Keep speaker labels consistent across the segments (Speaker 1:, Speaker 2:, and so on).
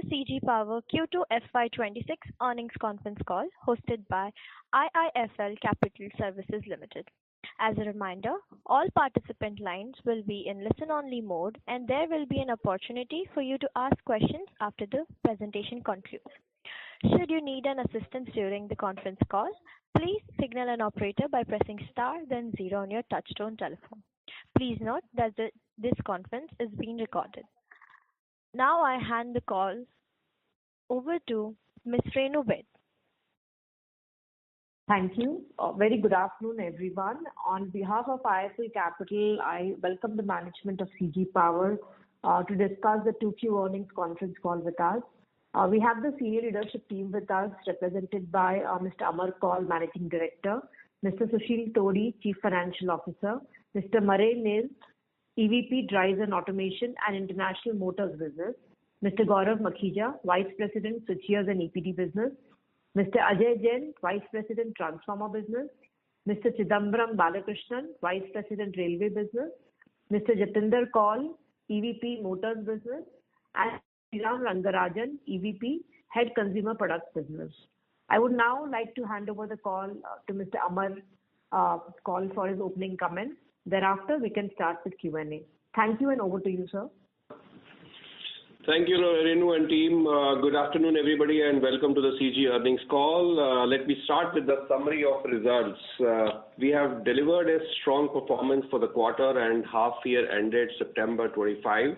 Speaker 1: CGPOWER Q2FY26 earnings conference call hosted by IIFL Capital Services Limited. As a reminder, all participant lines will be in listen-only mode, and there will be an opportunity for you to ask questions after the presentation concludes. Should you need an assistance during the conference call, please signal an operator by pressing star then 0 on your touchtone telephone. Please note that this conference is being recorded. Now I hand the call over to Ms. Renu Baid.
Speaker 2: Thank you. Very good afternoon, everyone. On behalf of IIFL Capital, I welcome the management of CGPOWER to discuss the 2Q earnings conference call with us. We have the senior leadership team with us, represented by Mr. Amar Kaul, Managing Director, Mr. Sushil Todi, Chief Financial Officer, Mr. Murray Nils, EVP Drives and Automation and International Motors Business, Mr. Gaurav Makhija, Vice President Switchgears and EPD Business, Mr. Ajay Jain, Vice President Transformer Business, Mr. Chidambaram Balakrishnan, Vice President Railway Business, Mr. Jatinder Kaul, EVP Motors Business, and Sriram Rangarajan, EVP Head Consumer Products Business. I would now like to hand over the call to Mr. Amar Kaul for his opening comments. Thereafter, we can start with Q&A. Thank you, and over to you, sir.
Speaker 3: Thank you, Renu and team. Good afternoon, everybody, and welcome to the CG earnings call. Let me start with the summary of results. We have delivered a strong performance for the quarter and half year ended September 25,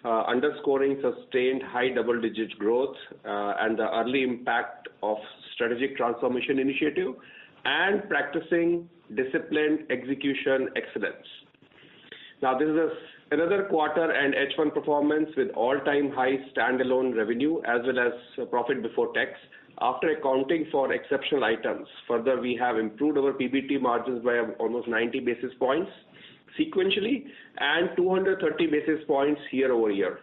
Speaker 3: underscoring sustained high double-digit growth and the early impact of strategic transformation initiative and practicing disciplined execution excellence. Now, this is another quarter and H1 performance with all-time high standalone revenue as well as profit before tax after accounting for exceptional items. Further, we have improved our PBT margins by almost 90 basis points sequentially and 230 basis points year over year.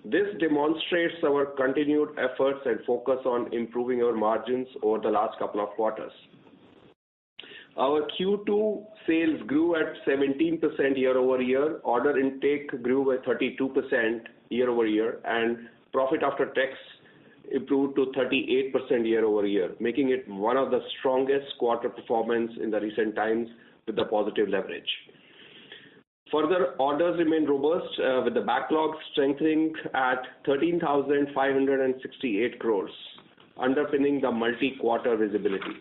Speaker 3: This demonstrates our continued efforts and focus on improving our margins over the last couple of quarters. Our Q2 sales grew at 17% year over year, order intake grew by 32% year over year, and profit after tax improved to 38% year over year, making it one of the strongest quarter performance in the recent times with the positive leverage. Further, orders remain robust with the backlog strengthening at 13,568 crores, underpinning the multi-quarter visibility.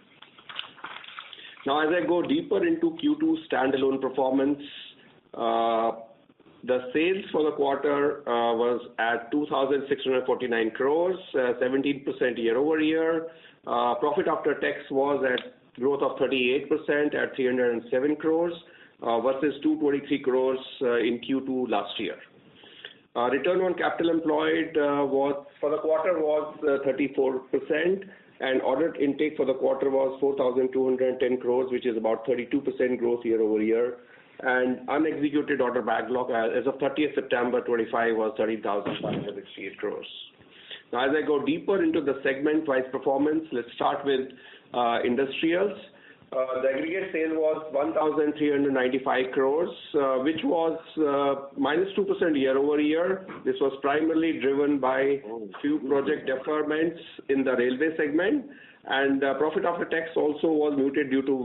Speaker 3: Now, as I go deeper into Q2 standalone performance, the sales for the quarter was at 2,649 crores, 17% year over year. Profit after tax was at growth of 38% at 307 crores versus 223 crores in Q2 last year. Return on capital employed was for the quarter was 34%. And order intake for the quarter was 4,210 crores, which is about 32% growth year over year. And unexecuted order backlog as of 30th September 25 was 30,568 crores. Now, as I go deeper into the segment-wise performance, let's start with industrials. The aggregate sale was 1,395 crores, which was minus 2% year over year. This was primarily driven by few project deferments in the railway segment, and profit after tax also was muted due to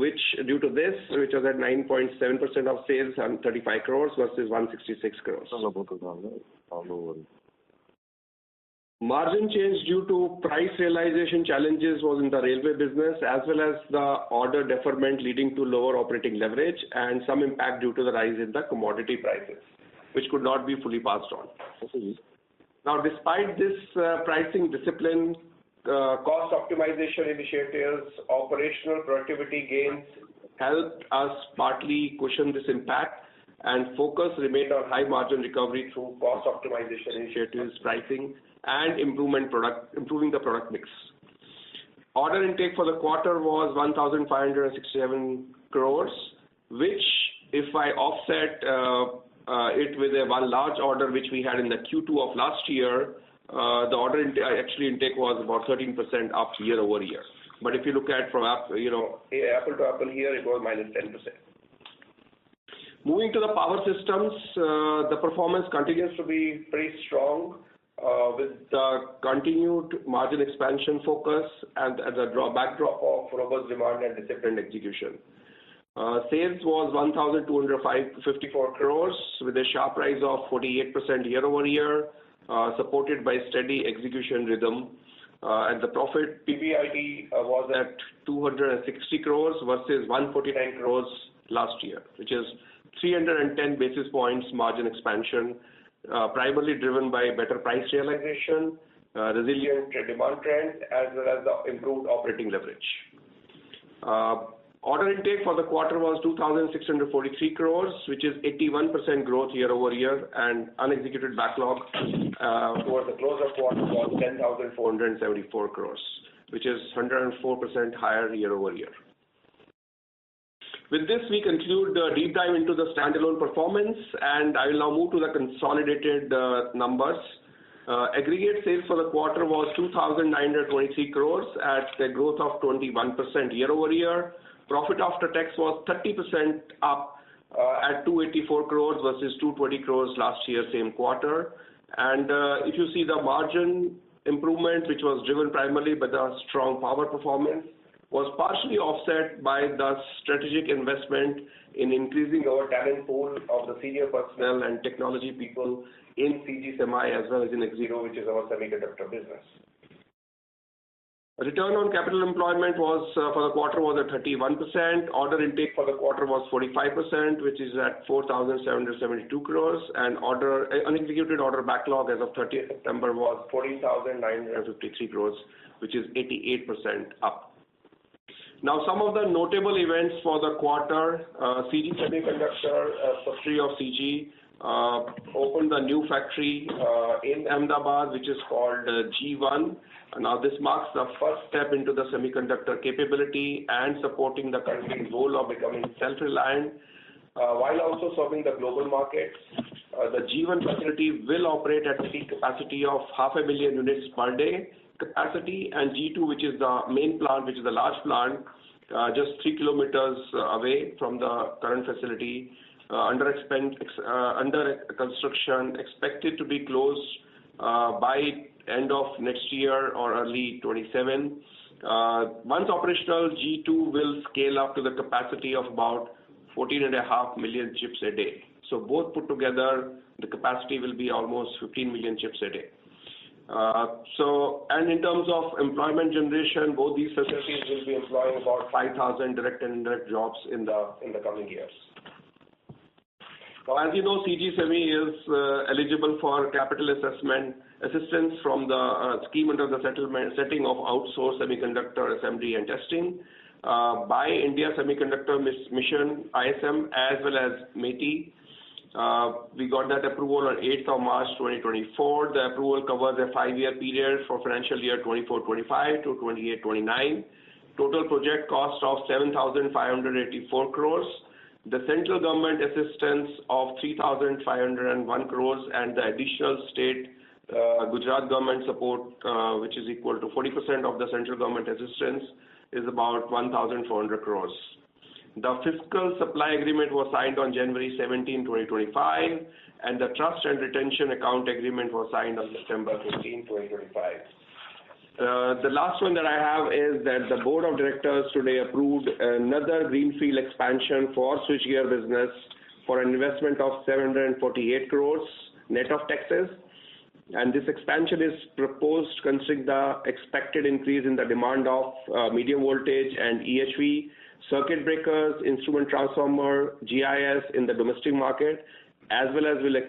Speaker 3: this, which was at 9.7% of sales and 35 crores versus 166 crores. Margin change due to price realization challenges was in the railway business as well as the order deferment leading to lower operating leverage and some impact due to the rise in the commodity prices, which could not be fully passed on. Now, despite this pricing discipline, cost optimization initiatives, operational productivity gains helped us partly cushion this impact, and focus remained on high margin recovery through cost optimization initiatives, pricing, and improving the product mix. Order intake for the quarter was 1,567 crores, which, if I offset it with one large order which we had in the Q2 of last year, the order intake was about 13% up year over year. But if you look at from apple to apple here, it was minus 10%. Moving to the power systems, the performance continues to be pretty strong. with the continued margin expansion focus and the backdrop of robust demand and disciplined execution. Sales was 1,254 crores with a sharp rise of 48% year-over-year, supported by steady execution rhythm. And the profit PBIT was at 260 crores versus 149 crores last year, which is 310 basis points margin expansion, primarily driven by better price realization, resilient demand trend, as well as the improved operating leverage. Order intake for the quarter was 2,643 crores, which is 81% growth year-over-year, and unexecuted backlog for the close of quarter was 10,474 crores, which is 104% higher year-over-year. With this, we conclude the deep dive into the standalone performance, and I will now move to the consolidated numbers. Aggregate sales for the quarter was 2,923 crores at a growth of 21% year-over-year. Profit after tax was 30% up at 284 crores versus 220 crores last year, same quarter. And if you see the margin improvement, which was driven primarily by the strong power performance, was partially offset by the strategic investment in increasing our talent pool of the senior personnel and technology people in CG Semi as well as in Axiro, which is our semiconductor business. Return on capital employment was for the quarter was at 31%. Order intake for the quarter was 45%, which is at 4,772 crores, and unexecuted order backlog as of 30th September was 14,953 crores, which is 88% up. Now, some of the notable events for the quarter: CG Semiconductor, a subsidiary of CG, opened a new factory in Ahmedabad, which is called G1. Now, this marks the first step into the semiconductor capability and supporting the country's goal of becoming self-reliant, while also serving the global markets. The G1 facility will operate at a peak capacity of 500,000 units per day capacity, and G2, which is the main plant, which is the large plant, just 3 kilometers away from the current facility, under construction, expected to be closed by end of next year or early 27. Once operational, G2 will scale up to the capacity of about 14.5 million chips a day. So both put together, the capacity will be almost 15 million chips a day. And in terms of employment generation, both these facilities will be employing about 5,000 direct and indirect jobs in the coming years. Now, as you know, CG Semi is eligible for capital assistance from the scheme under the setting of outsourced semiconductor assembly and testing by India Semiconductor Mission, ISM, as well as METI. We got that approval on 8th of March 2024. The approval covers a 5-year period for financial year 24-25 to 28-29. Total project cost of 7,584 crores. The central government assistance of 3,501 crores and the additional state Gujarat government support, which is equal to 40% of the central government assistance, is about 1,400 crores. The fiscal supply agreement was signed on January 17, 2025, and the trust and retention account agreement was signed on September 15, 2025. The last one that I have is that the board of directors today approved another greenfield expansion for switchgear business for an investment of 748 crores net of taxes. And this expansion is proposed considering the expected increase in the demand of medium voltage and EHV, circuit breakers, instrument transformer, GIS in the domestic market, as well as will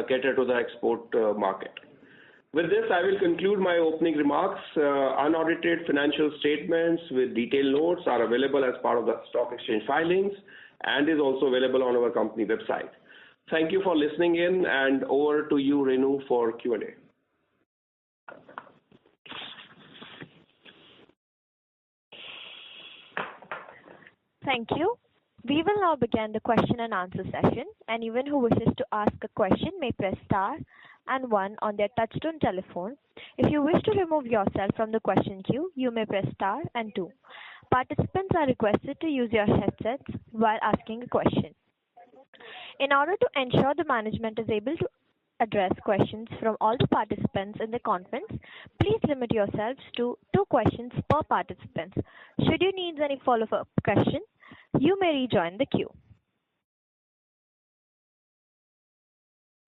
Speaker 3: cater to the export market. With this, I will conclude my opening remarks. Unaudited financial statements with detailed notes are available as part of the stock exchange filings and is also available on our company website. Thank you for listening in, and over to you, Renu, for Q&A.
Speaker 1: Thank you. We will now begin the question and answer session. Anyone who wishes to ask a question may press star and 1 on their touchtone telephone. If you wish to remove yourself from the question queue, you may press star and 2. Participants are requested to use your headsets while asking a question. In order to ensure the management is able to address questions from all the participants in the conference, please limit yourselves to 2 questions per participant. Should you need any follow-up question, you may rejoin the queue.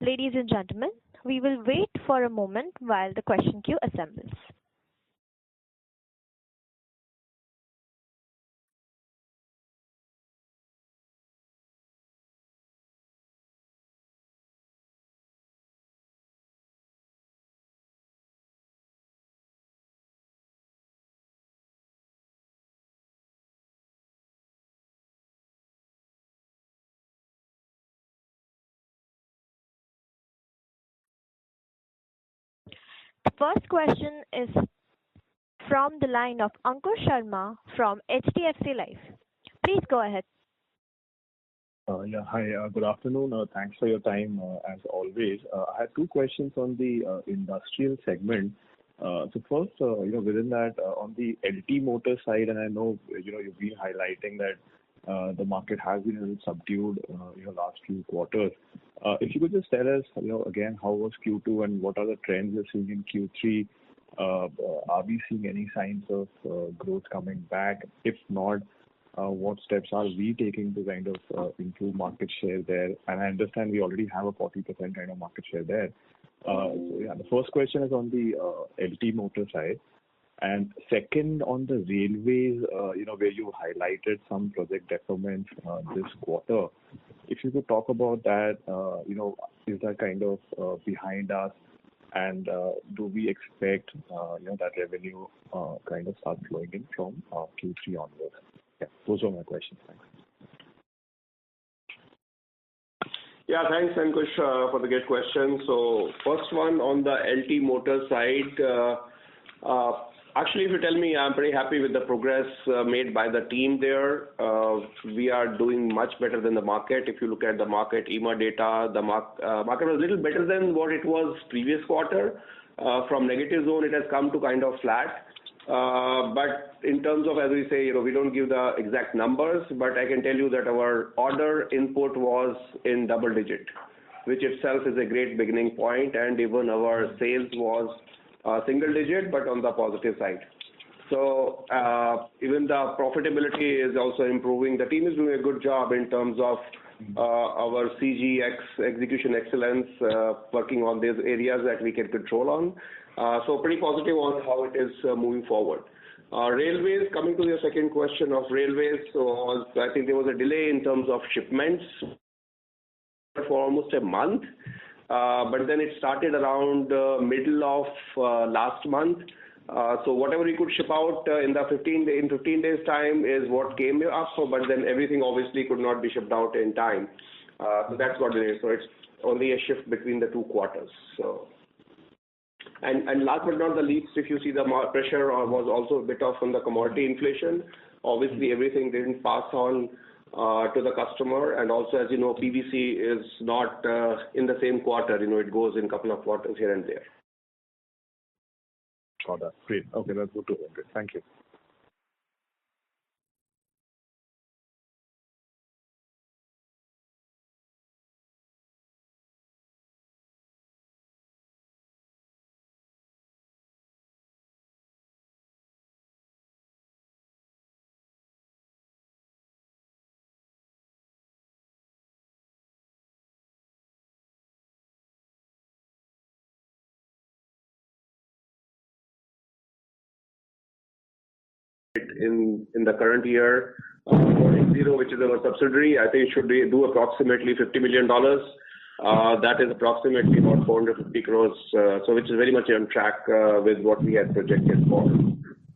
Speaker 1: Ladies and gentlemen, we will wait for a moment while the question queue assembles. The first question is from the line of Ankur Sharma from HDFC Life. Please go ahead.
Speaker 4: Hi, good afternoon. Thanks for your time, as always. I have 2 questions on the industrial segment. So first, within that, on the LT motor side, and I know, you've been highlighting that the market has been a little subdued, last few quarters. If you could just tell us, again, how was Q2 and what are the trends you're seeing in Q3? Are we seeing any signs of growth coming back? If not, what steps are we taking to kind of improve market share there? And I understand we already have a 40% kind of market share there. The first question is on the LT motor side. And second, on the railways, where you highlighted some project deferments this quarter. If you could talk about that, is that kind of behind us? And do we expect, that revenue kind of start flowing in from Q3 onwards? Yeah, those are my questions. Thanks.
Speaker 3: Yeah, thanks, Ankush, for the good question. So first one on the LT motor side. Actually, if you tell me, I'm pretty happy with the progress made by the team there. We are doing much better than the market. If you look at the market EMA data, the market was a little better than what it was previous quarter. From negative zone, it has come to kind of flat. But in terms of, as we say, we don't give the exact numbers, but I can tell you that our order input was in double digit, which itself is a great beginning point, and even our sales was single digit, but on the positive side. So even the profitability is also improving. The team is doing a good job in terms of our CGX execution excellence, working on these areas that we can control on. So pretty positive on how it is moving forward. Railways, coming to your second question of railways, so I think there was a delay in terms of shipments for almost a month. But then it started around middle of last month. So whatever we could ship out in 15 days time is what came up. So, but then everything obviously could not be shipped out in time. So that's what it is. So it's only a shift between the 2 quarters. So. And last but not the least, if you see the pressure was also a bit off from the commodity inflation. Obviously, everything didn't pass on to the customer, and also, as you know, PVC is not in the same quarter. It goes in a couple of quarters here and there.
Speaker 4: Got that. Great. Okay, that's good to hear. Thank you.
Speaker 3: In the current year, which is our subsidiary, I think it should do approximately $50 million. That is approximately about 450 crores, so which is very much on track with what we had projected for.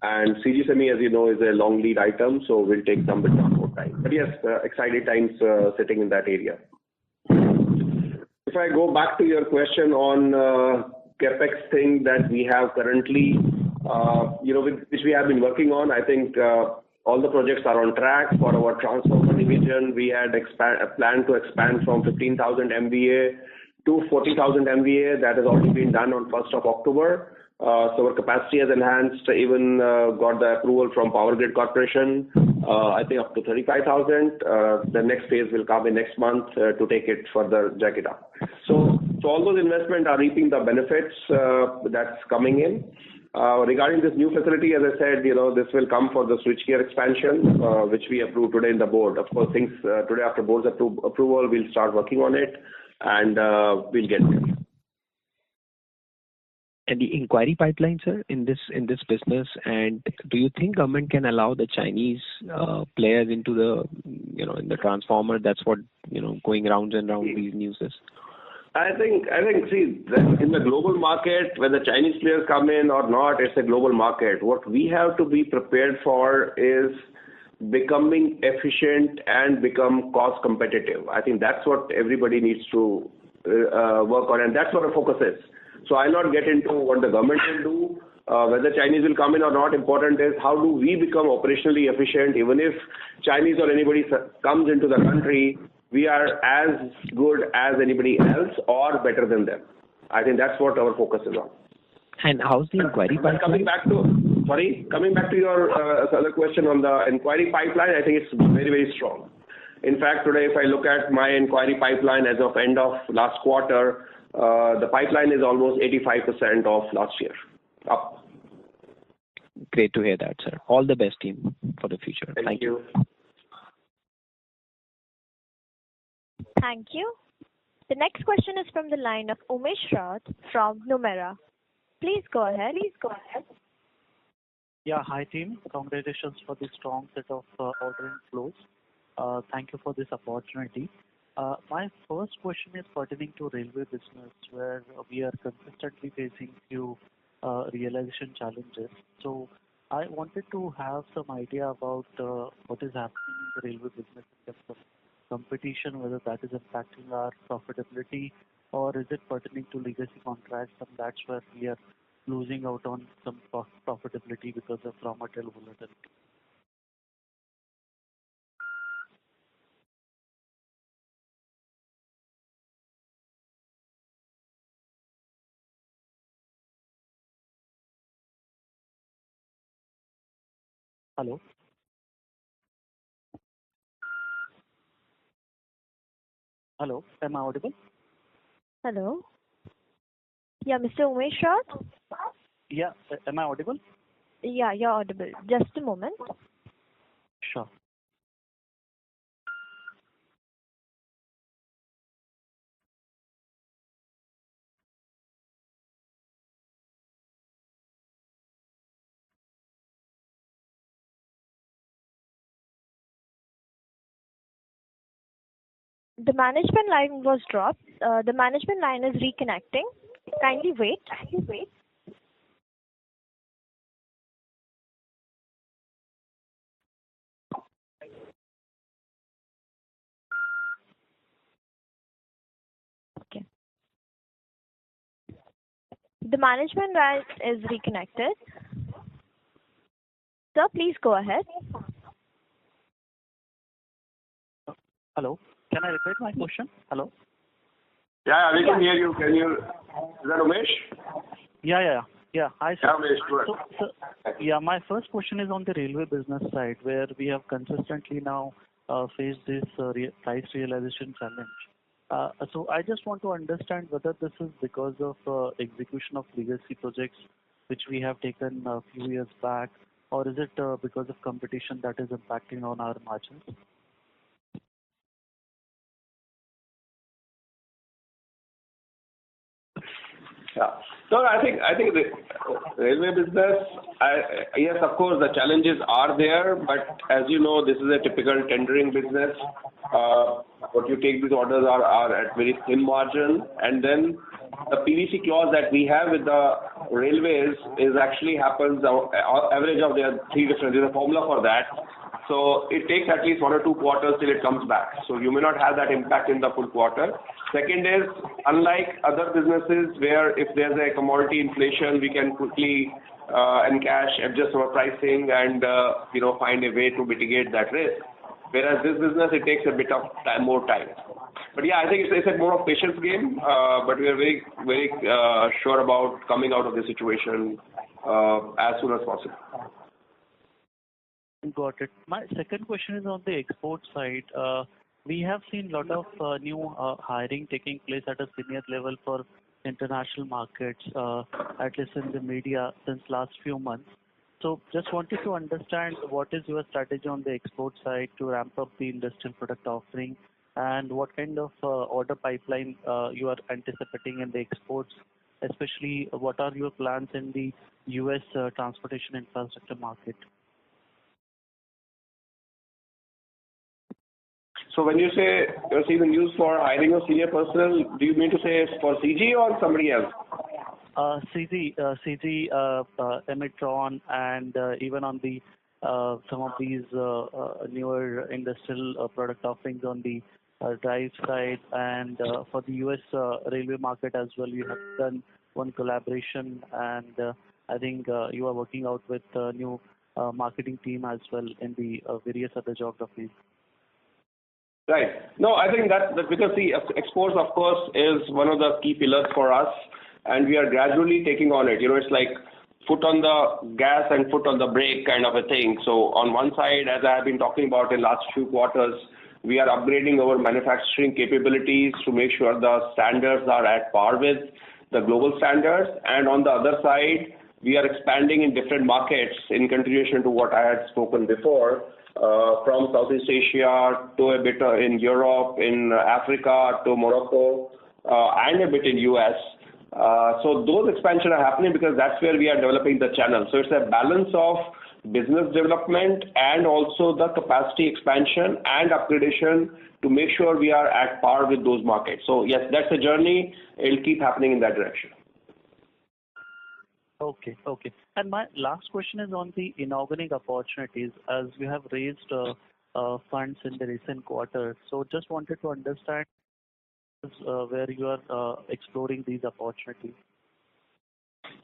Speaker 3: And CG Semi, as you know, is a long lead item, so will take some bit more time. But yes, exciting times sitting in that area. If I go back to your question on capex thing that we have currently, which we have been working on, I think all the projects are on track. For our transformer division, we had planned to expand from 15,000 MVA to 40,000 MVA. That has already been done on 1st of October. So our capacity has enhanced, even got the approval from Power Grid Corporation, I think up to 35,000. The next phase will come in next month to take it further, jack it up. So So all those investments are reaping the benefits that's coming in. Regarding this new facility, as I said, this will come for the switchgear expansion, which we approved today in the board. Of course, things today after board's approval, we'll start working on it, and we'll get there.
Speaker 5: And the inquiry pipeline, sir, in this business, and do you think government can allow the Chinese players into the in the transformer? That's what going rounds and rounds these news is.
Speaker 3: I think see, in the global market, whether Chinese players come in or not, it's a global market. What we have to be prepared for is becoming efficient and become cost competitive. I think that's what everybody needs to work on, and that's what our focus is. So I'll not get into what the government will do, whether Chinese will come in or not. Important is how do we become operationally efficient. Even if Chinese or anybody comes into the country, we are as good as anybody else or better than them. I think that's what our focus is on.
Speaker 5: And how's the inquiry pipeline?
Speaker 3: Coming back to your other question on the inquiry pipeline, I think it's very, very strong. In fact, today, if I look at my inquiry pipeline as of end of last quarter, the pipeline is almost 85% of last year, up.
Speaker 5: Great to hear that, sir. All the best, team, for the future.
Speaker 3: Thank you.
Speaker 1: Thank you. The next question is from the line of Umesh Raut from Nomura. Please go ahead.
Speaker 6: Yeah, hi team. Congratulations for the strong set of ordering flows. Thank you for this opportunity. My first question is pertaining to railway business, where we are consistently facing few realization challenges. So I wanted to have some idea about what is happening in the railway business in terms of competition, whether that is impacting our profitability, or is it pertaining to legacy contracts, and that's where we are losing out on some profitability because of raw material volatility. Hello? Hello, am I audible?
Speaker 1: Hello. Yeah, Mr. Umesh Raut?
Speaker 6: Yeah, am I audible?
Speaker 1: Yeah, you're audible. Just a moment.
Speaker 6: Sure.
Speaker 1: The management line was dropped. The management line is reconnecting. Kindly wait. Okay. The management line is reconnected. Sir, please go ahead.
Speaker 6: Hello, can I repeat my question? Hello?
Speaker 3: Yeah, we can hear you. Is that Umesh?
Speaker 6: Yeah. Hi, sir.
Speaker 3: Yeah, Umesh, go ahead.
Speaker 6: So, my first question is on the railway business side, where we have consistently now faced this price realization challenge. So I just want to understand whether this is because of execution of legacy projects which we have taken a few years back, or is it because of competition that is impacting on our margins?
Speaker 3: Yeah. So I think the railway business, yes, of course, the challenges are there, but as you know, this is a typical tendering business. What you take these orders are at very thin margin, and then the PVC clause that we have with the railways is actually happens average of their three different. There's a formula for that. So it takes at least 1 or 2 quarters till it comes back. So you may not have that impact in the full quarter. Second is, unlike other businesses where if there's a commodity inflation, we can quickly encash, adjust our pricing, and find a way to mitigate that risk. Whereas this business, it takes a bit of more time. But yeah, I think it's a more of patience game. But we are very, very sure about coming out of the situation as soon as possible.
Speaker 6: Got it. My second question is on the export side. we have seen a lot of new hiring taking place at a senior level for international markets, at least in the media since last few months. So just wanted to understand what is your strategy on the export side to ramp up the industrial product offering, and what kind of order pipeline you are anticipating in the exports, especially what are your plans in the U.S. Transportation infrastructure market?
Speaker 3: So when you say you're seeing the news for hiring of senior personnel, do you mean to say for CG or somebody else?
Speaker 6: CG, Emitron, and even on the some of these newer industrial product offerings on the drive side, and for the U.S. railway market as well, you have done one collaboration, and I think you are working out with new marketing team as well in the various other geographies.
Speaker 3: Right. No, I think that because the exports, of course, is one of the key pillars for us, and we are gradually taking on it. It's like foot on the gas and foot on the brake kind of a thing. So on one side, as I have been talking about in last few quarters, we are upgrading our manufacturing capabilities to make sure the standards are at par with the global standards. And on the other side, we are expanding in different markets in continuation to what I had spoken before. From Southeast Asia to a bit in Europe, in Africa to Morocco, and a bit in US. So those expansions are happening because that's where we are developing the channel. So it's a balance of business development and also the capacity expansion and upgradation to make sure we are at par with those markets. So yes, that's a journey. It'll keep happening in that direction.
Speaker 6: Okay. And my last question is on the inorganic opportunities, as you have raised funds in the recent quarter. So just wanted to understand where you are exploring these opportunities.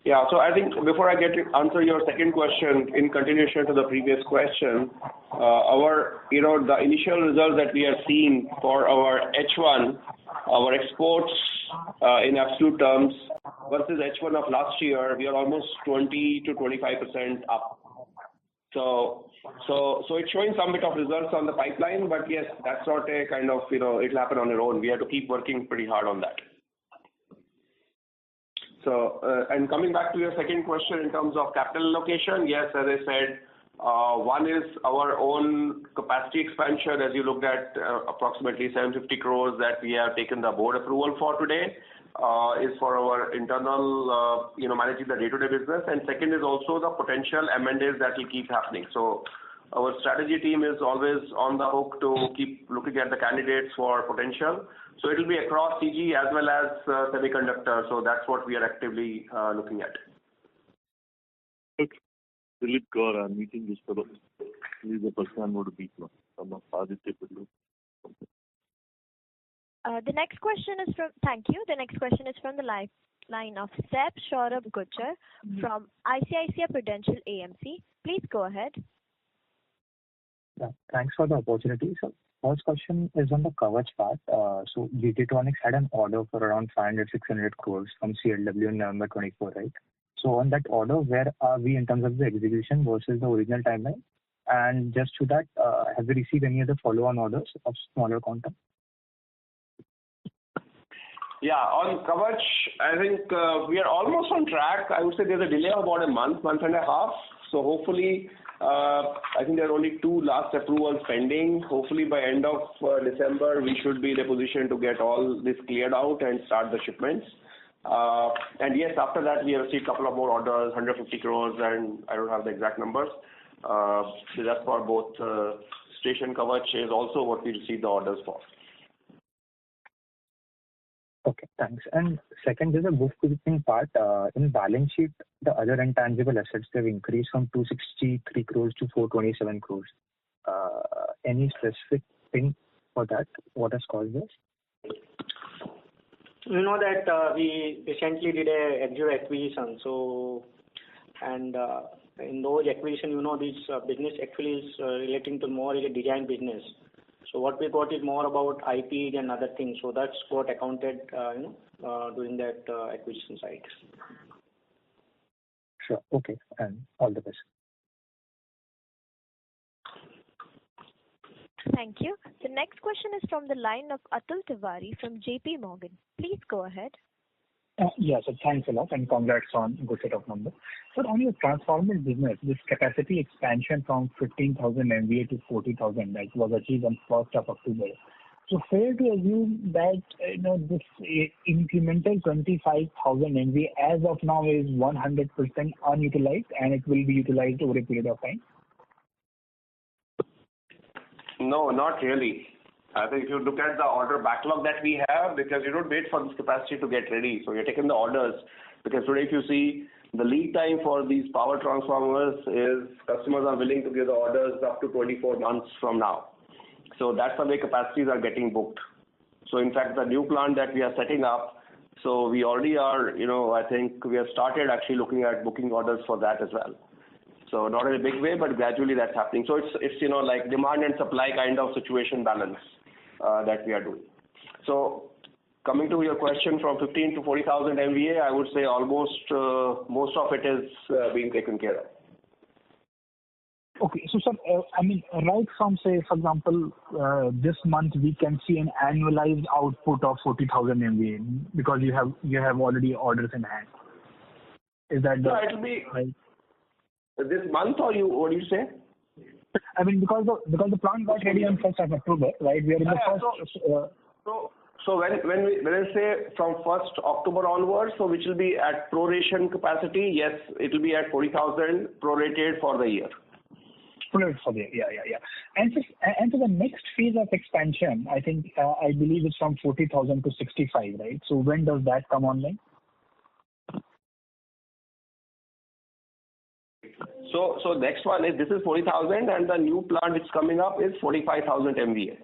Speaker 3: Yeah, so I think before I get to answer your second question, in continuation to the previous question, the initial results that we are seeing for our H1, our exports in absolute terms versus H1 of last year, we are almost 20 to 25% up. So it's showing some bit of results on the pipeline, but yes, that's not a kind of, it'll happen on your own. We have to keep working pretty hard on that. So, and coming back to your second question in terms of capital allocation, yes, as I said, one is our own capacity expansion, as you looked at approximately 750 crores that we have taken the board approval for today, is for our internal, managing the day-to-day business. And second is also the potential M&As that will keep happening. So our strategy team is always on the hook to keep looking at the candidates for potential. So it will be across CG as well as semiconductor. So that's what we are actively looking at.
Speaker 4: Dilip Gaur, I'm meeting this fellow. He is the person I'm going to meet now.
Speaker 1: The next question is from, thank you. The next question is from the line of Sep Saurabh Gujjar from ICICI Prudential AMC. Please go ahead.
Speaker 7: Yeah, thanks for the opportunity. So first question is on the Kavach part. So GT Tronics had an order for around 500-600 crores from CLW in November 24, right? So on that order, where are we in terms of the execution versus the original timeline? And just to that, have we received any other follow-on orders of smaller quantum?
Speaker 3: Yeah, on Kavach, I think we are almost on track. I would say there's a delay of about a month and a half. So hopefully, I think there are only two last approvals pending. Hopefully by end of December, we should be in a position to get all this cleared out and start the shipments. And yes, after that, we have received a couple of more orders, 150 crores, and I don't have the exact numbers. So that's for both Station Kavach is also what we received the orders for.
Speaker 7: Okay, thanks. And second, there's a bookkeeping part. In balance sheet, the other intangible assets have increased from 263 crores to 427 crores. Any specific thing for that? What has caused this?
Speaker 8: You know that we recently did a acquisition. So, and in those acquisition, this business actually is relating to more a design business. So what we got is more about IP and other things. So that's what accounted, during that acquisition side.
Speaker 7: Sure. Okay. And all the best.
Speaker 1: Thank you. The next question is from the line of Atul Tiwari from JP Morgan. Please go ahead.
Speaker 9: Yes, so thanks a lot and congrats on good set of numbers. So on your transformer business, this capacity expansion from 15,000 MVA to 40,000 that was achieved on 1st of October. So fair to assume that this incremental 25,000 MVA as of now is 100% unutilized and it will be utilized over a period of time?
Speaker 3: No, not really. I think if you look at the order backlog that we have, because you don't wait for this capacity to get ready. So you're taking the orders, because today if you see the lead time for these power transformers is customers are willing to give the orders up to 24 months from now. So that's the way capacities are getting booked. So in fact, the new plant that we are setting up, so we already are, I think we have started actually looking at booking orders for that as well. So not in a big way, but gradually that's happening. So it's like demand and supply kind of situation balance that we are doing. So coming to your question from 15 to 40,000 MVA, I would say almost most of it is being taken care of.
Speaker 9: Okay, so sir, right from say, for example, this month we can see an annualized output of 40,000 MVA because you have already orders in hand. Is that the?
Speaker 3: No, it'll be right. This month or what do you say?
Speaker 9: Because the plant got ready on 1st of October, right? We are in the first.
Speaker 3: So when I say from 1st October onwards, so which will be at proration capacity, yes, it will be at 40,000 prorated for the year.
Speaker 9: Prorated for the year, yeah. And so the next phase of expansion, I believe it's from 40,000 to 65, right? So when does that come online?
Speaker 3: So next one is this is 40,000 and the new plant which is coming up is 45,000 MVA.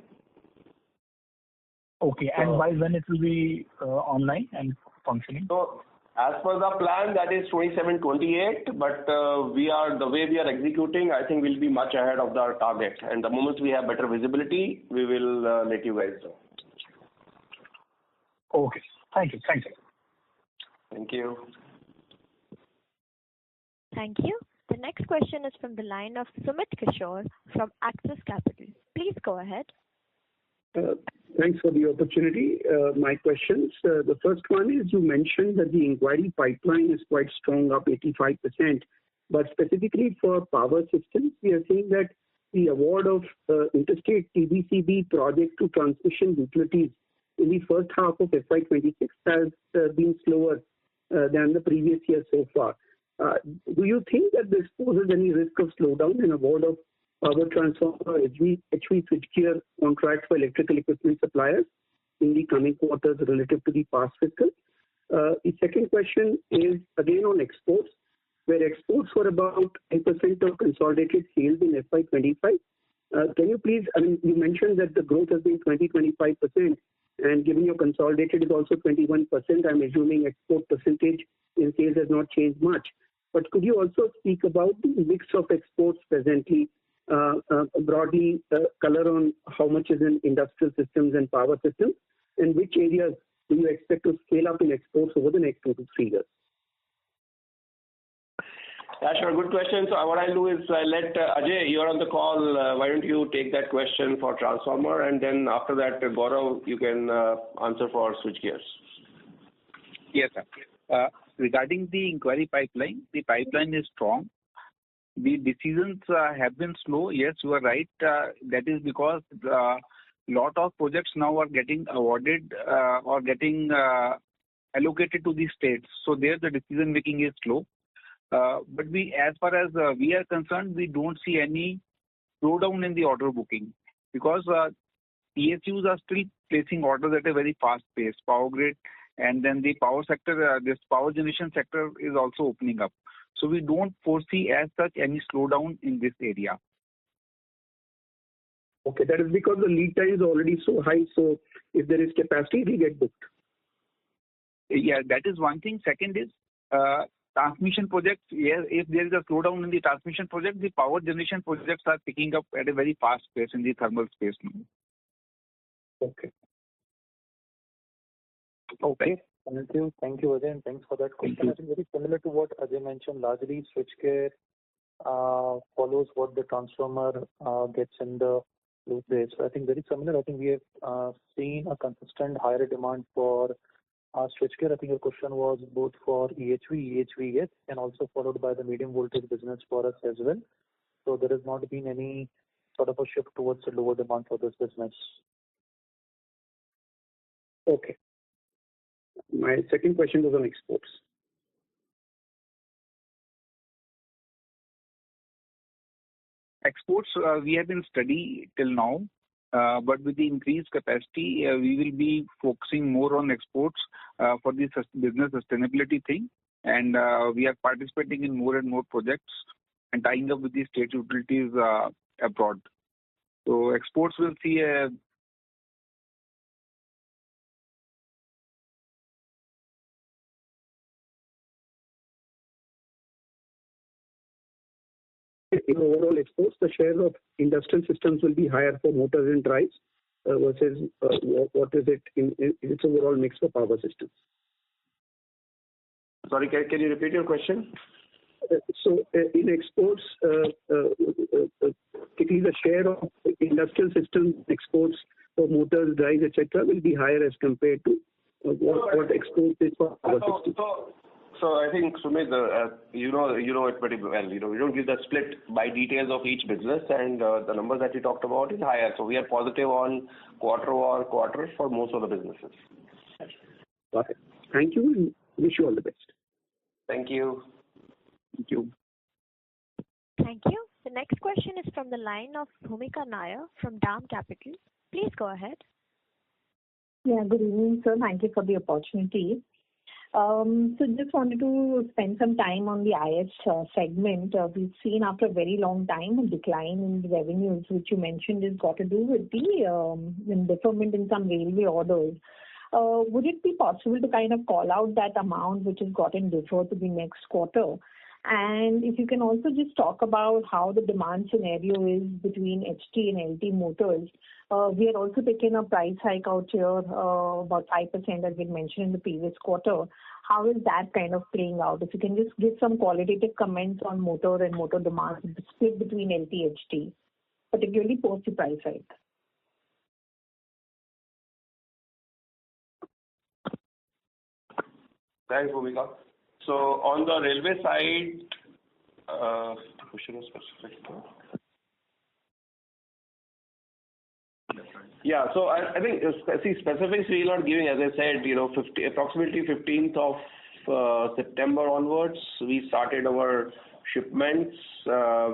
Speaker 9: Okay, and by when it will be online and functioning?
Speaker 3: So as per the plan, that is 27-28, but the way we are executing, I think we'll be much ahead of our target. And the moment we have better visibility, we will let you guys know.
Speaker 9: Okay, thank you.
Speaker 3: Thank you.
Speaker 1: Thank you. The next question is from the line of Sumit Kishore from Axis Capital. Please go ahead.
Speaker 10: Thanks for the opportunity. My questions. The first one is you mentioned that the inquiry pipeline is quite strong, up 85%. But specifically for power systems, we are seeing that the award of interstate TBCB project to transmission utilities in the first half of FY26 has been slower than the previous year so far. Do you think that this poses any risk of slowdown in award of power transformer HV switchgear contracts for electrical equipment suppliers in the coming quarters relative to the past fiscal? The second question is again on exports, where exports were about 10% of consolidated sales in FY25. Can you please, you mentioned that the growth has been 20-25%, and given your consolidated is also 21%, I'm assuming export percentage in sales has not changed much. But could you also speak about the mix of exports presently, broadly color on how much is in industrial systems and power systems, and which areas do you expect to scale up in exports over the next 2 to 3 years?
Speaker 3: Yeah, sure. Good question. So what I'll do is I'll let Ajay, you're on the call. Why don't you take that question for transformer, and then after that, Gaurav, you can answer for switchgears.
Speaker 11: Yes, sir. Regarding the inquiry pipeline, the pipeline is strong. The decisions have been slow. Yes, you are right. That is because a lot of projects now are getting awarded or getting allocated to the states. So there the decision making is slow. But as far as we are concerned, we don't see any slowdown in the order booking because PSUs are still placing orders at a very fast pace. Power grid and then the power sector, this power generation sector is also opening up. So we don't foresee as such any slowdown in this area.
Speaker 10: Okay, that is because the lead time is already so high. So if there is capacity, it will get booked.
Speaker 11: Yeah, that is one thing. Second is transmission projects. Yes, if there is a slowdown in the transmission project, the power generation projects are picking up at a very fast pace in the thermal space now.
Speaker 10: Okay.
Speaker 6: Okay. Thank you, Ajay, and thanks for that question. I think very similar to what Ajay mentioned, largely switchgear follows what the transformer gets in the
Speaker 12: growth rate. So I think very similar. I think we have seen a consistent higher demand for switchgear. I think your question was both for EHV, EHV, and also followed by the medium voltage business for us as well. So there has not been any sort of a shift towards the lower demand for this business.
Speaker 10: Okay. My second question was on exports.
Speaker 11: Exports, we have been steady till now, but with the increased capacity, we will be focusing more on exports for the business sustainability thing, and we are participating in more and more projects and tying up with the state utilities abroad. So exports will see a
Speaker 10: in overall exports, the share of industrial systems will be higher for motors and drives versus what is it in its overall mix for power systems?
Speaker 3: Sorry, can you repeat your question?
Speaker 10: So in exports, particularly the share of industrial systems exports for motors, drives, etc., will be higher as compared to what exports is for power systems.
Speaker 3: So I think, Sumit, you know it pretty well. We don't give the split by details of each business, and the numbers that you talked about is higher. So we are positive on quarter for most of the businesses.
Speaker 10: Got it. Thank you, and wish you all the best.
Speaker 3: Thank you.
Speaker 10: Thank you.
Speaker 1: Thank you. The next question is from the line of Bhumika Nair from DAM Capital. Please go ahead.
Speaker 13: Yeah, good evening, sir. Thank you for the opportunity. So just wanted to spend some time on the IS segment. We've seen after a very long time a decline in the revenues, which you mentioned has got to do with the deferment in some railway orders. Would it be possible to kind of call out that amount which has gotten deferred to the next quarter? And if you can also just talk about how the demand scenario is between HT and LT motors. We had also taken a price hike out here, about 5% as we mentioned in the previous quarter. How is that kind of playing out? If you can just give some qualitative comments on motor and motor demand, the split between LT, HT, particularly post the price hike.
Speaker 3: Thanks, Bhumika. So on the railway side, the question was specific. Yeah, so I think specifics we are not giving. As I said, approximately 15th of September onwards, we started our shipments,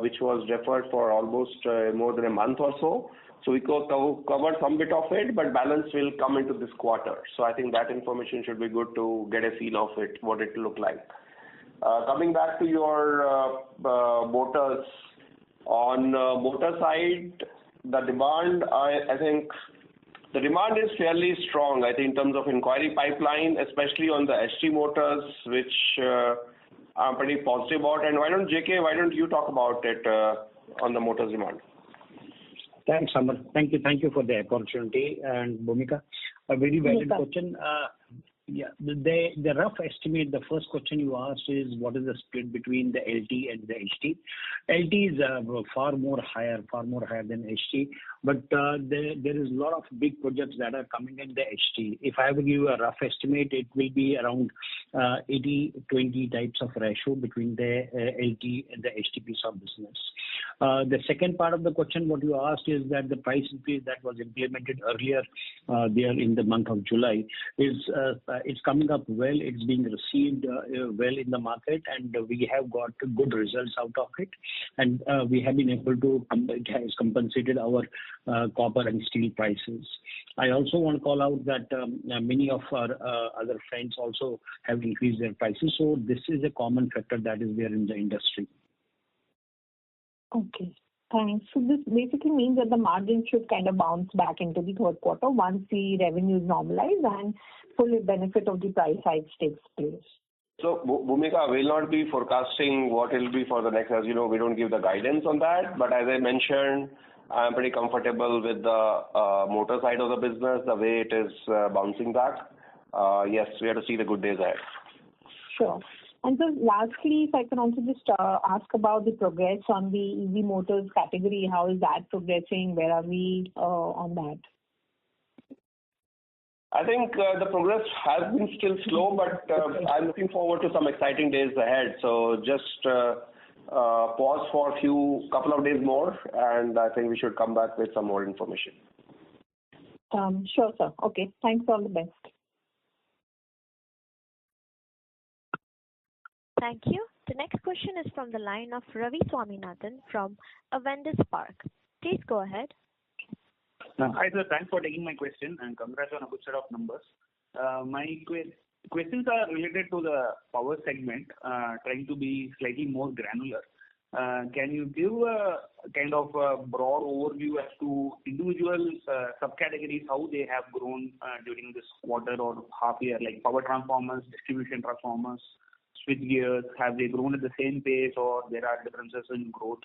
Speaker 3: which was deferred for almost more than a month or so. So we covered some bit of it, but balance will come into this quarter. So I think that information should be good to get a feel of it, what it will look like. Coming back to your motors, on motor side, the demand, I think the demand is fairly strong, I think, in terms of inquiry pipeline, especially on the HT motors, which I'm pretty positive about. And why don't you talk about it on the motors demand?
Speaker 14: Thanks, Amar. Thank you for the opportunity. And Bhumika, a very valid question. Yeah, the rough estimate, the first question you asked is what is the split between the LT and the HT. LT is far more higher than HT, but there is a lot of big projects that are coming in the HT. If I have to give you a rough estimate, it will be around 80-20 types of ratio between the LT and the HT piece of business. The second part of the question, what you asked is that the price increase that was implemented earlier there in the month of July is it's coming up well. It's being received well in the market, and we have got good results out of it. And we have been able to, it has compensated our copper and steel prices. I also want to call out that many of our other friends also have increased their prices. So this is a common factor that is there in the industry.
Speaker 13: Okay, thanks. So this basically means that the margin should kind of bounce back into the third quarter once the revenues normalize and full benefit of the price hikes takes place.
Speaker 3: So, Bhumika, will not be forecasting what it will be for the next, as you know, we don't give the guidance on that. But as I mentioned, I'm pretty comfortable with the motor side of the business, the way it is bouncing back. Yes, we have to see the good days ahead.
Speaker 13: Sure. And so lastly, if I can also just ask about the progress on the EV motors category, how is that progressing? Where are we on that?
Speaker 3: I think the progress has been still slow, but I'm looking forward to some exciting days ahead. So just pause for a couple of days more, and I think we should come back with some more information.
Speaker 13: Sure, sir. Okay. Thanks. All the best.
Speaker 1: Thank you. The next question is from the line of Ravi Swaminathan from Avendus Spark. Please go ahead.
Speaker 15: Hi, sir. Thanks for taking my question and congrats on a good set of numbers. My questions are related to the power segment, trying to be slightly more granular. Can you give a kind of a broad overview as to individual subcategories, how they have grown during this quarter or half year, like power transformers, distribution transformers, switch gears? Have they grown at the same pace or there are differences in growth?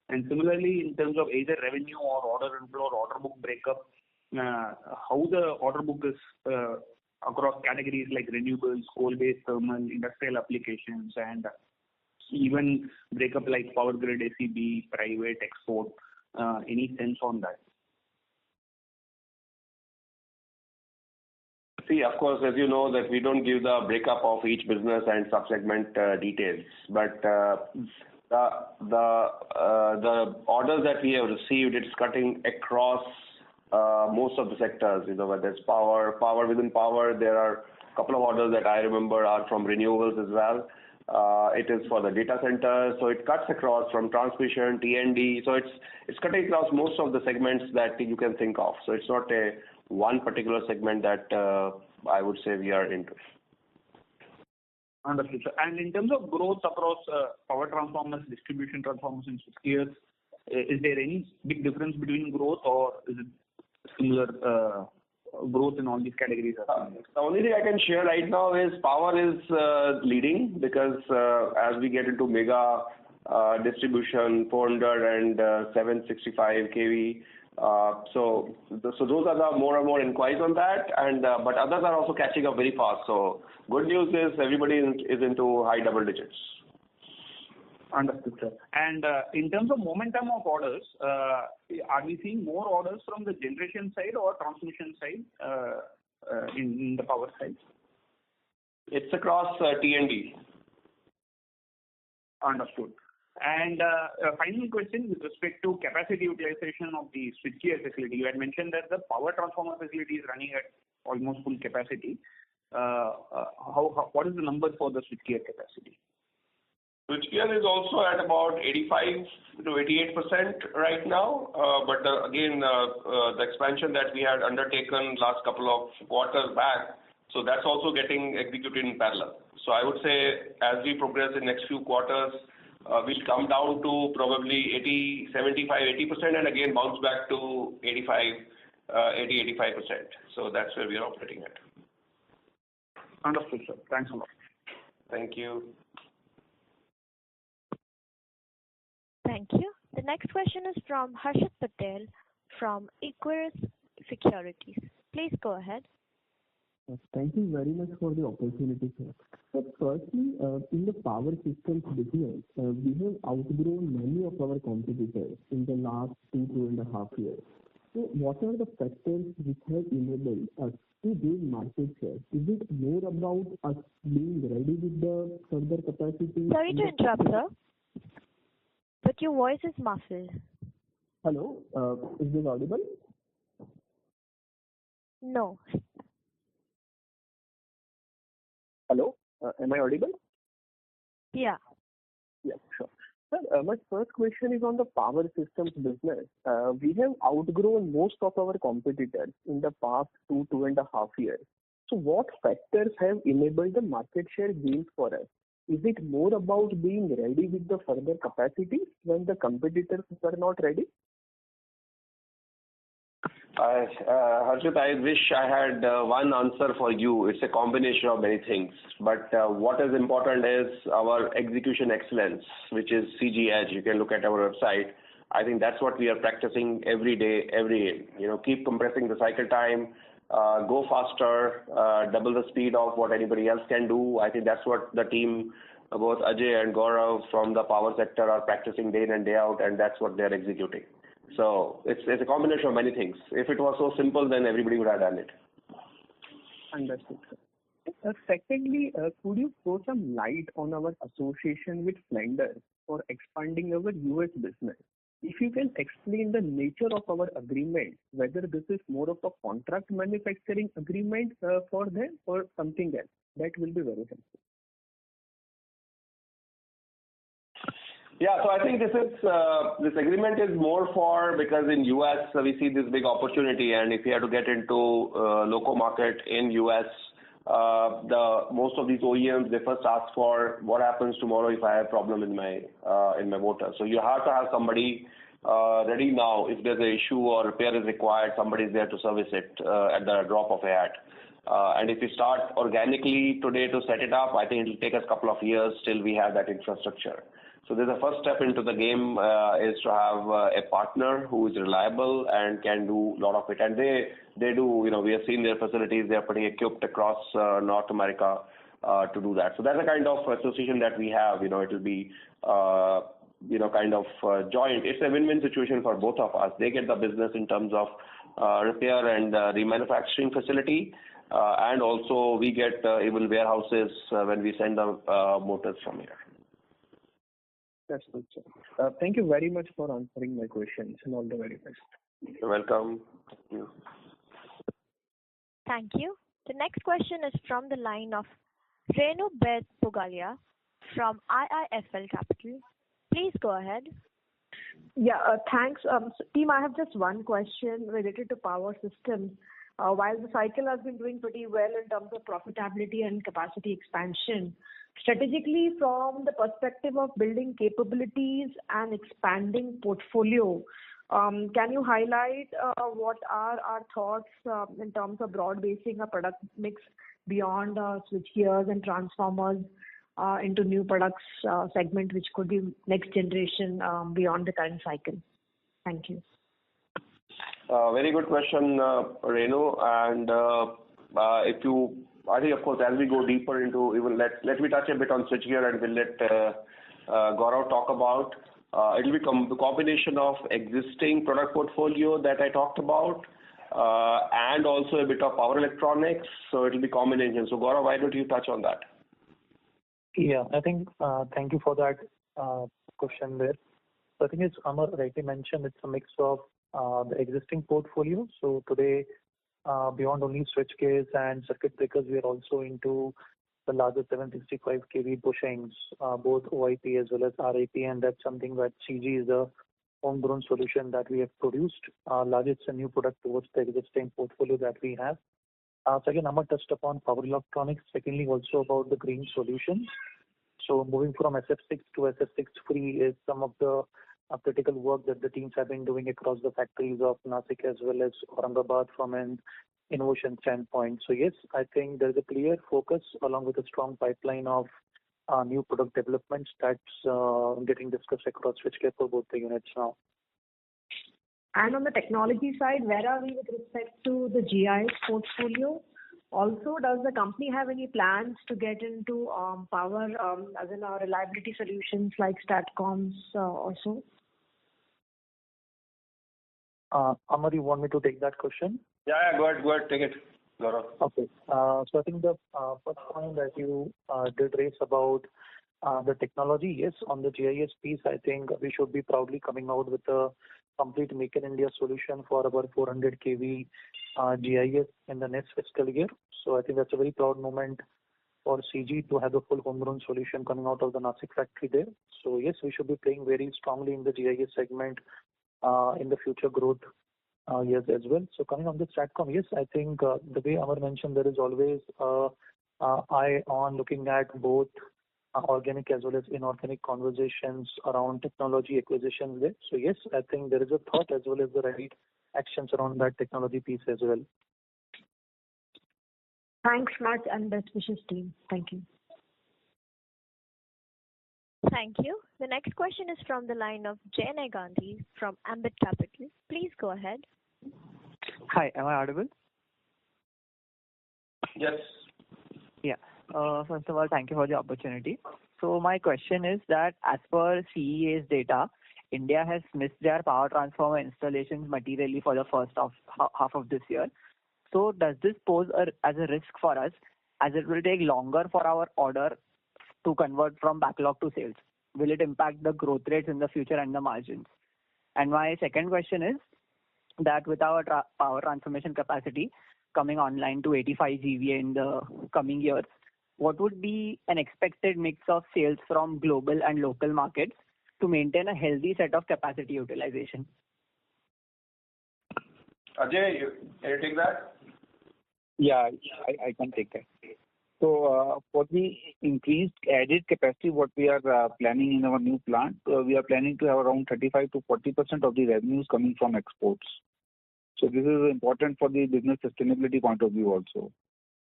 Speaker 15: And similarly, in terms of either revenue or order inflow or order book breakup, how the order book is across categories like renewables, coal-based thermal, industrial applications, and even breakup like power grid, ACB, private, export. Any sense on that?
Speaker 3: See, of course, as you know, that we don't give the breakup of each business and subsegment details, but the orders that we have received, it's cutting across most of the sectors. Whether it's power within power, there are a couple of orders that I remember are from renewables as well. It is for the data center, so it cuts across from transmission, T&D. So it's cutting across most of the segments that you can think of. So it's not one particular segment that I would say we are into.
Speaker 15: Understood, sir. And in terms of growth across power transformers, distribution transformers, and switchgears, is there any big difference between growth, or is it similar growth in all these categories?
Speaker 3: The only thing I can share right now is power is leading because as we get into mega distribution, 400 and 765 kV, so those are the more and more inquiries on that, and but others are also catching up very fast. So good news is everybody is into high double digits.
Speaker 15: Understood, sir. And in terms of momentum of orders, are we seeing more orders from the generation side or transmission side in the power side?
Speaker 3: It's across T&D.
Speaker 15: Understood. And final question with respect to capacity utilization of the switchgear facility. You had mentioned that the power transformer facility is running at almost full capacity. What is the number for the switchgear capacity?
Speaker 3: Switchgear is also at about 85 to 88% right now. But again, the expansion that we had undertaken last couple of quarters back, so that's also getting executed in parallel. So I would say as we progress in next few quarters, we'll come down to probably 80, 75, 80% and again bounce back to 85%. So that's where we are operating at.
Speaker 15: Understood, sir. Thanks a lot.
Speaker 3: Thank you.
Speaker 1: Thank you. The next question is from Harshit Patel from Equirus Securities. Please go ahead.
Speaker 16: Thank you very much for the opportunity, sir. So firstly, in the power systems business, we have outgrown many of our competitors in the last 2.5 years. So what are the factors which have enabled us to gain market share? Is it more about us being ready with the further capacity?
Speaker 1: Sorry to interrupt, sir, but your voice is muffled.
Speaker 16: Hello, is this audible?
Speaker 1: No.
Speaker 16: Hello, am I audible?
Speaker 1: Yeah.
Speaker 16: Yeah, sure. Sir, my first question is on the power systems business. We have outgrown most of our competitors in the past 2.5 years. So what factors have enabled the market share gains for us? Is it more about being ready with the further capacity when the competitors were not ready?
Speaker 3: Harshit, I wish I had one answer for you. It's a combination of many things. But what is important is our execution excellence, which is CG Edge. You can look at our website. I think that's what we are practicing every day, keep compressing the cycle time, go faster, double the speed of what anybody else can do. I think that's what the team both Ajay and Gaurav from the power sector are practicing day in and day out, and that's what they're executing. So it's a combination of many things. If it was so simple, then everybody would have done it.
Speaker 16: Understood, sir. Secondly, could you throw some light on our association with Flender for expanding our US business? If you can explain the nature of our agreement, whether this is more of a contract manufacturing agreement for them or something else, that will be very helpful.
Speaker 3: Yeah, so I think this agreement is more for, because in US we see this big opportunity, and if you have to get into local market in US, most of these OEMs, they first ask for what happens tomorrow if I have problem in my motor. So you have to have somebody ready now. If there's an issue or repair is required, somebody is there to service it at the drop of a hat. And if you start organically today to set it up, I think it will take us a couple of years till we have that infrastructure. So there's a first step into the game is to have a partner who is reliable and can do a lot of it. And they do, we have seen their facilities, they are pretty equipped across North America to do that. So that's the kind of association that we have. It will be, kind of joint. It's a win-win situation for both of us. They get the business in terms of repair and remanufacturing facility. And also we get even warehouses when we send the motors from here.
Speaker 16: That's good, sir. Thank you very much for answering my questions, and all the very best.
Speaker 3: You're welcome. Thank you.
Speaker 1: Thank you. The next question is from the line of Renu Beth Pugalia from IIFL Capital. Please go ahead.
Speaker 2: Yeah, thanks. Team, I have just one question related to power systems. While the cycle has been doing pretty well in terms of profitability and capacity expansion, strategically from the perspective of building capabilities and expanding portfolio, can you highlight what are our thoughts in terms of broad basing a product mix beyond switch gears and transformers into new products segment which could be next generation beyond the current cycle? Thank you.
Speaker 3: Very good question, Renu. And I think, of course, as we go deeper into, even let me touch a bit on switchgear and we'll let Gaurav talk about. It will be a combination of existing product portfolio that I talked about and also a bit of power electronics. So it will be combination. So Gaurav, why don't you touch on that?
Speaker 12: Yeah, I think, thank you for that question there. So I think as Amar rightly mentioned, it's a mix of the existing portfolio. So today, beyond only switchgears and circuit breakers, we are also into the larger 765 kV bushings, both OIP as well as RIP, and that's something that CG is a homegrown solution that we have produced. Largely, it's a new product towards the existing portfolio that we have. So again, Amar touched upon power electronics. Secondly, also about the green solutions. So moving from SF6 to SF6 free is some of the critical work that the teams have been doing across the factories of Nasik as well as Aurangabad from an innovation standpoint. So yes, I think there's a clear focus along with a strong pipeline of new product developments that's getting discussed across switchgear for both the units now.
Speaker 2: And on the technology side, where are we with respect to the GIS portfolio? Also, does the company have any plans to get into power, as in our reliability solutions like STATCOMs also?
Speaker 12: Amar, you want me to take that question?
Speaker 3: Yeah, go ahead, take it, Gaurav.
Speaker 12: Okay. So I think the first point that you did raise about the technology, yes, on the GIS piece, I think we should be proudly coming out with a complete Make in India solution for our 400 kV GIS in the next fiscal year. So I think that's a very proud moment for CG to have a full homegrown solution coming out of the Nasik factory there. So yes, we should be playing very strongly in the GIS segment in the future growth years as well. So coming on the STATCOM, yes, I think the way Amar mentioned, there is always eye on looking at both organic as well as inorganic conversations around technology acquisitions there. So yes, I think there is a thought as well as the right actions around that technology piece as well.
Speaker 2: Thanks much and best wishes team. Thank you.
Speaker 1: Thank you. The next question is from the line of Jay Gandhi from Ambit Capital. Please go ahead.
Speaker 17: Hi, am I audible?
Speaker 3: Yes.
Speaker 17: Yeah. First of all, thank you for the opportunity. So my question is that as per CEA's data, India has missed their power transformer installations materially for the first half of this year. So does this pose as a risk for us, as it will take longer for our order to convert from backlog to sales? Will it impact the growth rates in the future and the margins? And my second question is that with our power transformation capacity coming online to 85 GVA in the coming years, what would be an expected mix of sales from global and local markets to maintain a healthy set of capacity utilization?
Speaker 3: Ajay, can you take that?
Speaker 11: Yeah, I can take that. So for the increased added capacity, what we are planning in our new plant, we are planning to have around 35 to 40% of the revenues coming from exports. So this is important for the business sustainability point of view also.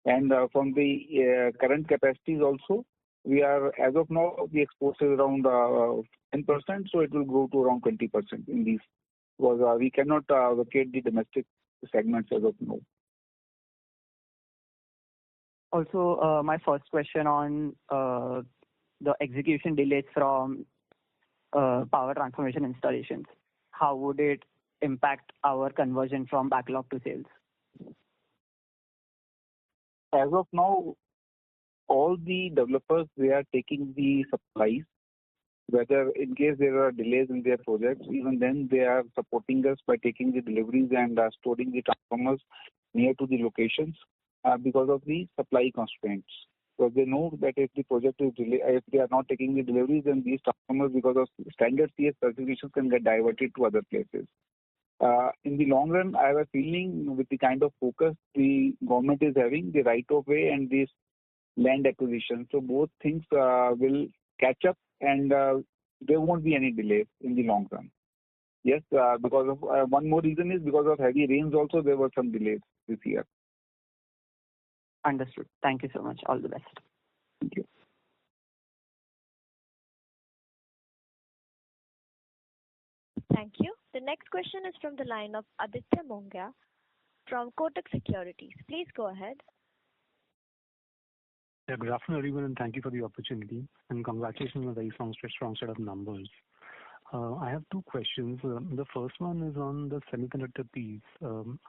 Speaker 11: And from the current capacities also, we are, as of now, the exports is around 10%, so it will grow to around 20% in these, because we cannot vacate the domestic segments as of now.
Speaker 17: Also, my first question on the execution delays from power transformation installations. How would it impact our conversion from backlog to sales?
Speaker 11: As of now, all the developers, they are taking the supplies, whether in case there are delays in their projects, even then they are supporting us by taking the deliveries and storing the transformers near to the locations because of the supply constraints. Because they know that if the project is delayed, if they are not taking the deliveries, then these transformers, because of standard CS specifications, can get diverted to other places. In the long run, I have a feeling with the kind of focus the government is having, the right of way and this land acquisition. So both things will catch up and there won't be any delays in the long run. Yes, because of one more reason is because of heavy rains also there were some delays this year.
Speaker 17: Understood. Thank you so much. All the best.
Speaker 11: Thank you.
Speaker 1: Thank you. The next question is from the line of Aditya Mongia from Kotak Securities. Please go ahead.
Speaker 18: Yeah, good afternoon, everyone, and thank you for the opportunity. And congratulations on a very strong set of numbers. I have two questions. The first one is on the semiconductor piece.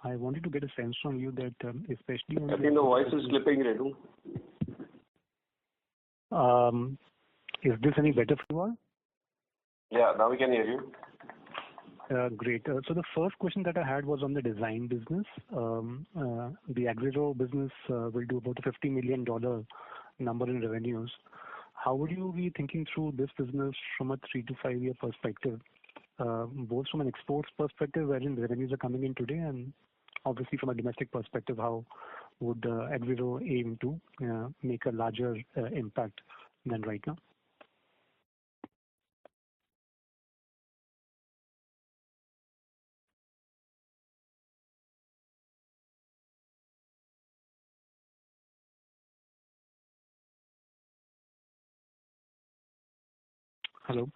Speaker 18: I wanted to get a sense from you that, especially on
Speaker 3: I think the voice is slipping, Renu.
Speaker 18: Is this any better for you all?
Speaker 3: Yeah, now we can hear you.
Speaker 18: Great. So the first question that I had was on the design business. The Axiro business will do about a $50 million number in revenues. How would you be thinking through this business from a 3 to 5 year perspective, both from an exports perspective, wherein the revenues are coming in today, and obviously from a domestic perspective, how would Axiro aim to make a larger impact than right now? Hello?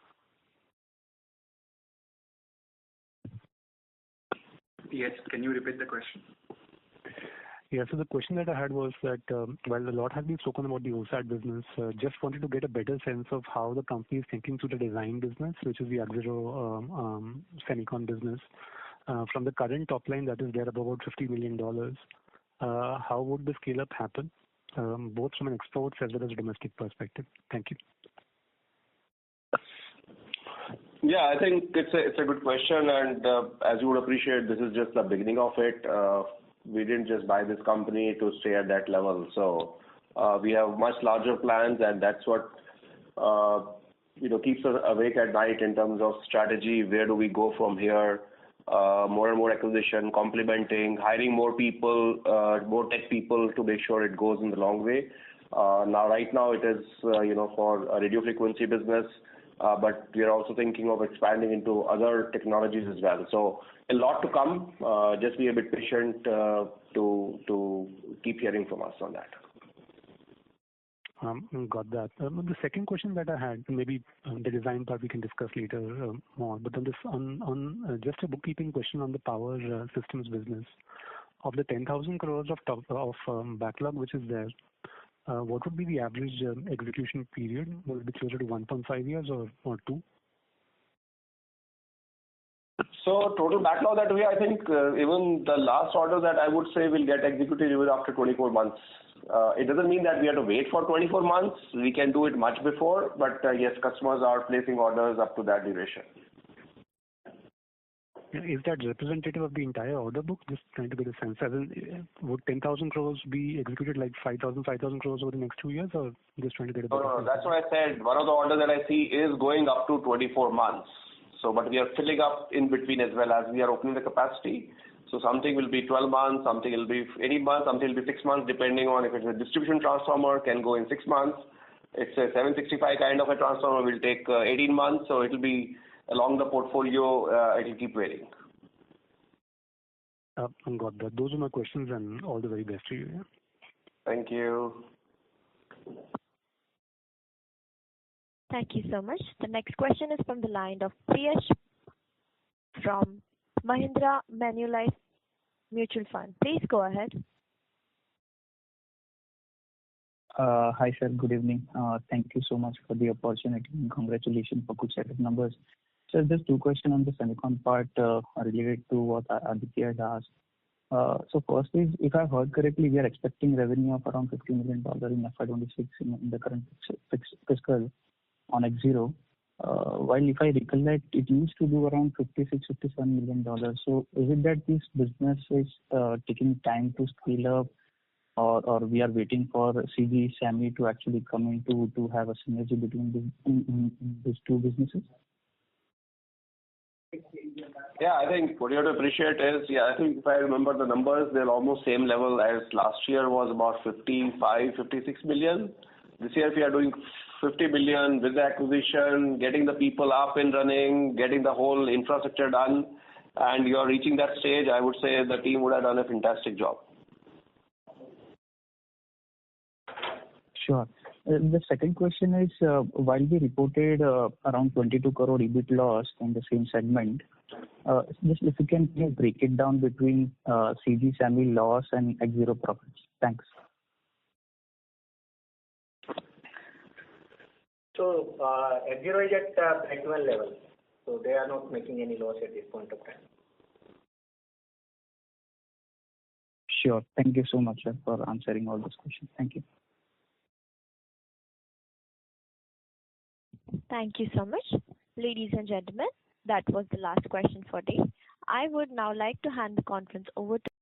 Speaker 15: Yes, can you repeat the question?
Speaker 18: Yeah, so the question that I had was that while a lot has been spoken about the OSAT business, just wanted to get a better sense of how the company is thinking through the design business, which is the Axiro semicon business. From the current top line that is there of about $50 million, how would the scale up happen, both from an exports as well as a domestic perspective? Thank you.
Speaker 3: Yeah, I think it's a good question, and as you would appreciate, this is just the beginning of it. We didn't just buy this company to stay at that level. So we have much larger plans, and that's what keeps us awake at night in terms of strategy. Where do we go from here? More and more acquisition, complementing, hiring more people, more tech people to make sure it goes in the long way. Right now it is for a radio frequency business. But we are also thinking of expanding into other technologies as well. So a lot to come. Just be a bit patient to keep hearing from us on that.
Speaker 18: Got that. The second question that I had, maybe the design part we can discuss later more, but on just a bookkeeping question on the power systems business. Of the 10,000 crores of backlog which is there, what would be the average execution period? Will it be closer to 1.5 years or 2?
Speaker 3: So total backlog that we, I think, even the last order that I would say will get executed even after 24 months. It doesn't mean that we have to wait for 24 months. We can do it much before, but yes, customers are placing orders up to that duration.
Speaker 18: Is that representative of the entire order book? Just trying to get a sense. As in, would 10,000 crores be executed like 5,000 crores over the next 2 years, or just trying to get a better sense?
Speaker 3: No, that's what I said. One of the orders that I see is going up to 24 months. So, but we are filling up in between as well as we are opening the capacity. So something will be 12 months, something will be 18 months, something will be 6 months, depending on if it's a distribution transformer, can go in 6 months. It's a 765 kind of a transformer, will take 18 months. So it will be along the portfolio, it will keep varying.
Speaker 18: Got that. Those are my questions, and all the very best to you. Yeah?
Speaker 3: Thank you.
Speaker 1: Thank you so much. The next question is from the line of Priyesh from Mahindra Manulife Mutual Fund. Please go ahead.
Speaker 19: Hi, sir. Good evening. Thank you so much for the opportunity and congratulations for good set of numbers. Sir, just two questions on the semicon part related to what Aditya has asked. So first is, if I heard correctly, we are expecting revenue of around $50 million in FY26 in the current fiscal on X0. While if I recollect, it used to do around $56-57 million. So is it that this business is taking time to scale up, or we are waiting for CG SAMI to actually come in to have a synergy between these two businesses?
Speaker 3: Yeah, I think what you have to appreciate is, I think if I remember the numbers, they're almost same level as last year was about 56 million. This year we are doing 50 million with the acquisition, getting the people up and running, getting the whole infrastructure done, and you are reaching that stage. I would say the team would have done a fantastic job.
Speaker 19: Sure. The second question is, while we reported around 22 crore EBIT loss in the same segment, just if you can break it down between CG SAMI loss and X0 profits. Thanks.
Speaker 8: So X0 is at break-even level, so they are not making any loss at this point of time.
Speaker 19: Sure. Thank you so much, sir, for answering all those questions. Thank you.
Speaker 1: Thank you so much. Ladies and gentlemen, that was the last question for today. I would now like to hand the conference over to